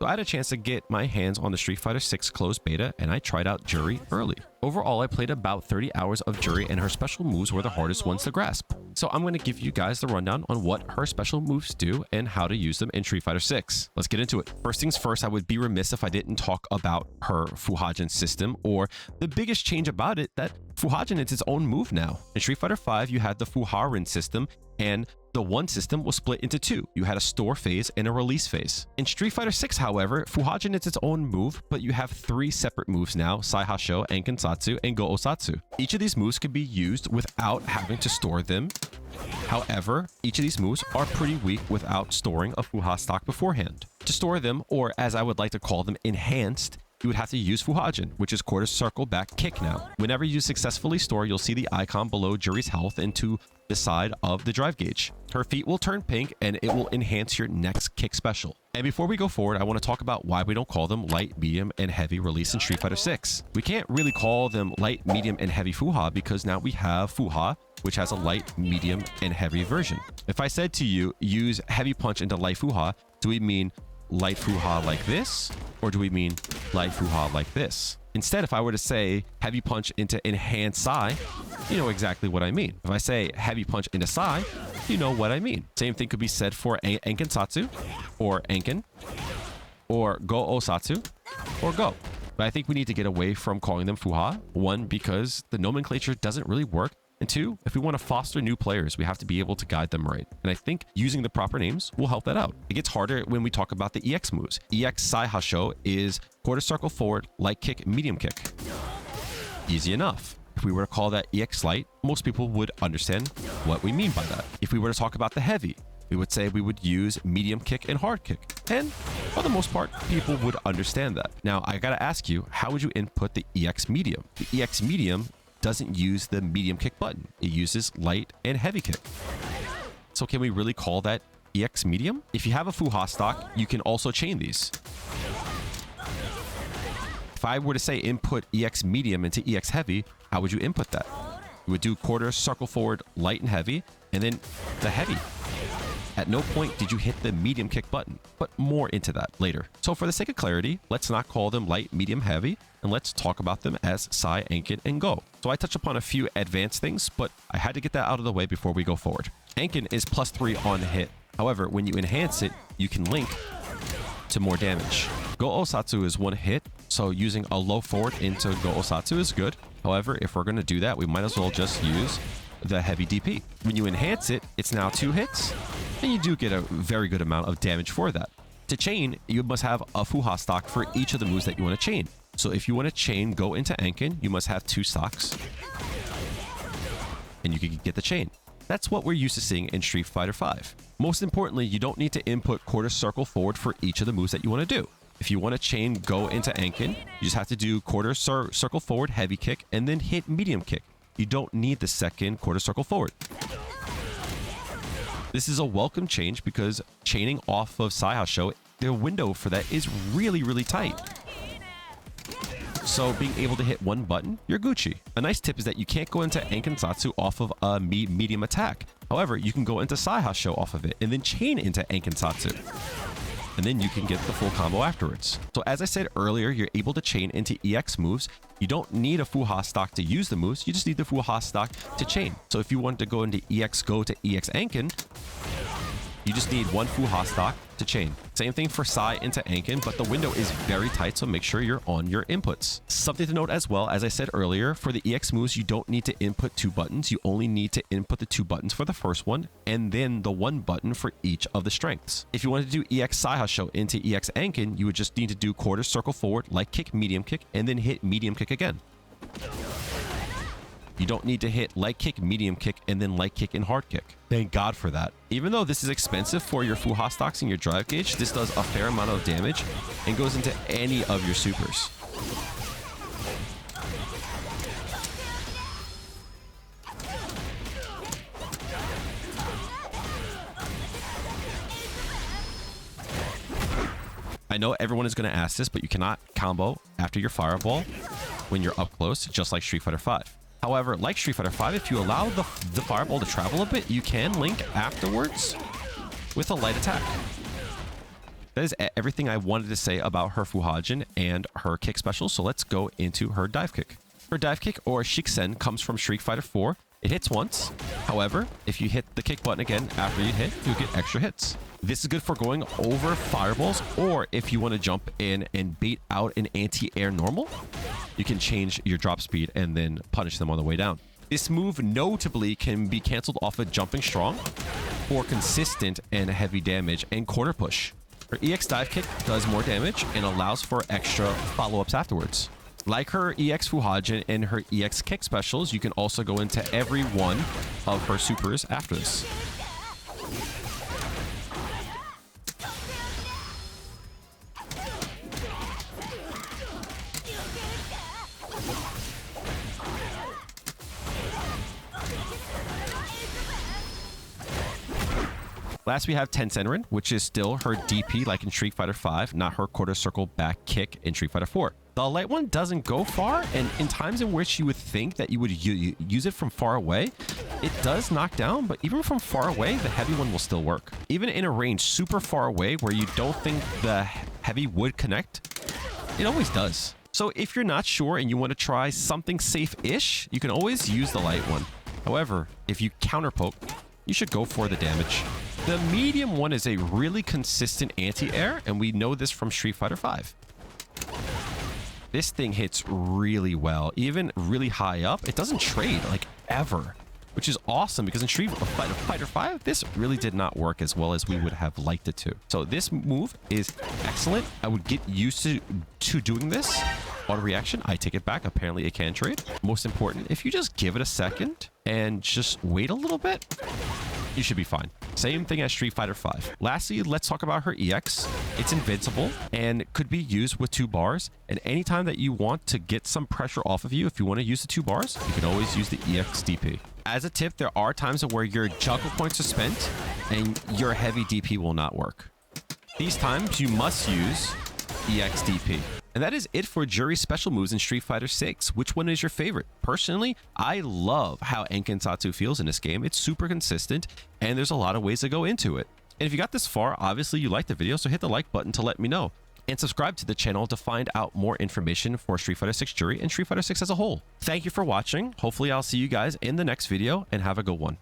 So I had a chance to get my hands on the Street Fighter 6 closed beta, and I tried out Juri early. Overall, I played about 30 hours of Juri, and her special moves were the hardest ones to grasp. So I'm going to give you guys the rundown on what her special moves do and how to use them in Street Fighter 6. Let's get into it. First things first, I would be remiss if I didn't talk about her Fuhajin system, or the biggest change about it, that Fuhajin is its own move now. In Street Fighter 5, you had the Fuharin system, and the one system was split into two. You had a store phase and a release phase. In Street Fighter 6, however, Fuhajin is its own move, but you have three separate moves now: Sai Hasho, Anken Satsu, and Go Osatsu. Each of these moves can be used without having to store them. However, each of these moves are pretty weak without storing a Fuha stock beforehand. To store them, or as I would like to call them, enhanced, you would have to use Fuhajin, which is quarter circle back kick now. Whenever you successfully store, you'll see the icon below Juri's health and to the side of the drive gauge. Her feet will turn pink and it will enhance your next kick special. And before we go forward, I want to talk about why we don't call them light, medium, and heavy release in Street Fighter 6. We can't really call them light, medium, and heavy Fuha because now we have Fuha, which has a light, medium, and heavy version. If I said to you, use heavy punch into light Fuha, do we mean light Fuha like this? Or do we mean light Fuha like this? Instead, if I were to say heavy punch into enhanced Sai, you know exactly what I mean. If I say heavy punch into Sai, you know what I mean. Same thing could be said for Anken Satsu, or Anken, or Go Osatsu, or Go. But I think we need to get away from calling them Fuha. One, because the nomenclature doesn't really work. And two, if we want to foster new players, we have to be able to guide them right. And I think using the proper names will help that out. It gets harder when we talk about the EX moves. EX Sai Hasho is quarter circle forward, light kick, medium kick. Easy enough. If we were to call that EX light, most people would understand what we mean by that. If we were to talk about the heavy, we would say we would use medium kick and hard kick. And for the most part, people would understand that. Now, I gotta ask you, how would you input the EX medium? The EX medium doesn't use the medium kick button. It uses light and heavy kick. So can we really call that EX medium? If you have a Fuha stock, you can also chain these. If I were to say input EX medium into EX heavy, how would you input that? You would do quarter circle forward, light and heavy, and then the heavy. At no point did you hit the medium kick button, but more into that later. So for the sake of clarity, let's not call them light, medium, heavy, and let's talk about them as Sai, Anken, and Go. So I touched upon a few advanced things, but I had to get that out of the way before we go forward. Anken is +3 on hit. However, when you enhance it, you can link to more damage. Go Osatsu is one hit, so using a low forward into Go Osatsu is good. However, if we're going to do that, we might as well just use the heavy DP. When you enhance it, it's now 2 hits, and you do get a very good amount of damage for that. To chain, you must have a Fuha stock for each of the moves that you want to chain. So if you want to chain Go into Anken, you must have 2 stocks, and you can get the chain. That's what we're used to seeing in Street Fighter 5. Most importantly, you don't need to input quarter circle forward for each of the moves that you want to do. If you want to chain Go into Anken, you just have to do quarter circle forward, heavy kick, and then hit medium kick. You don't need the second quarter circle forward. This is a welcome change because chaining off of Sai Hasho, the window for that is really, really tight. So being able to hit one button, you're Gucci. A nice tip is that you can't go into Anken Satsu off of a medium attack. However, you can go into Sai Hasho off of it and then chain into Anken Satsu. And then you can get the full combo afterwards. So as I said earlier, you're able to chain into EX moves. You don't need a Fuha stock to use the moves. You just need the Fuha stock to chain. So if you want to go into EX Go to EX Anken, you just need one Fuha stock to chain. Same thing for Sai into Anken, but the window is very tight, so make sure you're on your inputs. Something to note as well, as I said earlier, for the EX moves, you don't need to input 2 buttons. You only need to input the 2 buttons for the first one, and then the 1 button for each of the strengths. If you wanted to do EX Sai Hasho into EX Anken, you would just need to do quarter circle forward, light kick, medium kick, and then hit medium kick again. You don't need to hit light kick, medium kick, and then light kick and hard kick. Thank God for that. Even though this is expensive for your Fuha stocks and your drive gauge, this does a fair amount of damage and goes into any of your supers. I know everyone is going to ask this, but you cannot combo after your fireball when you're up close, just like Street Fighter 5. However, like Street Fighter 5, if you allow the fireball to travel a bit, you can link afterwards with a light attack. That is everything I wanted to say about her Fuhajin and her kick special. So let's go into her dive kick. Her dive kick, or Shiksen, comes from Street Fighter 4. It hits once. However, if you hit the kick button again after you hit, you get extra hits. This is good for going over fireballs, or if you want to jump in and bait out an anti-air normal, you can change your drop speed and then punish them on the way down. This move notably can be canceled off of jumping strong for consistent and heavy damage and quarter push. Her EX dive kick does more damage and allows for extra follow-ups afterwards. Like her EX Fuhajin and her EX kick specials, you can also go into every one of her supers after this. Last, we have Tensenrin, which is still her DP like in Street Fighter 5, not her quarter circle back kick in Street Fighter 4. The light one doesn't go far, and in times in which you would think that you would use it from far away, it does knock down, but even from far away, the heavy one will still work. Even in a range super far away where you don't think the heavy would connect, it always does. So if you're not sure and you want to try something safe-ish, you can always use the light one. However, if you counter poke, you should go for the damage. The medium one is a really consistent anti-air, and we know this from Street Fighter 5. This thing hits really well, even really high up. It doesn't trade, like, ever, which is awesome because in Street Fighter 5, this really did not work as well as we would have liked it to. So this move is excellent. I would get used to doing this. Auto reaction, I take it back. Apparently it can trade. Most important, if you just give it a second and just wait a little bit, you should be fine. Same thing as Street Fighter 5. Lastly, let's talk about her EX. It's invincible and could be used with 2 bars. And anytime that you want to get some pressure off of you, if you want to use the 2 bars, you can always use the EX DP. As a tip, there are times where your juggle points are spent and your heavy DP will not work. These times you must use EX DP. And that is it for Juri's special moves in Street Fighter 6. Which one is your favorite? Personally, I love how Enkensatsu feels in this game. It's super consistent, and there's a lot of ways to go into it. And if you got this far, obviously you liked the video, so hit the like button to let me know. And subscribe to the channel to find out more information for Street Fighter 6 Juri and Street Fighter 6 as a whole. Thank you for watching. Hopefully I'll see you guys in the next video, and have a good one.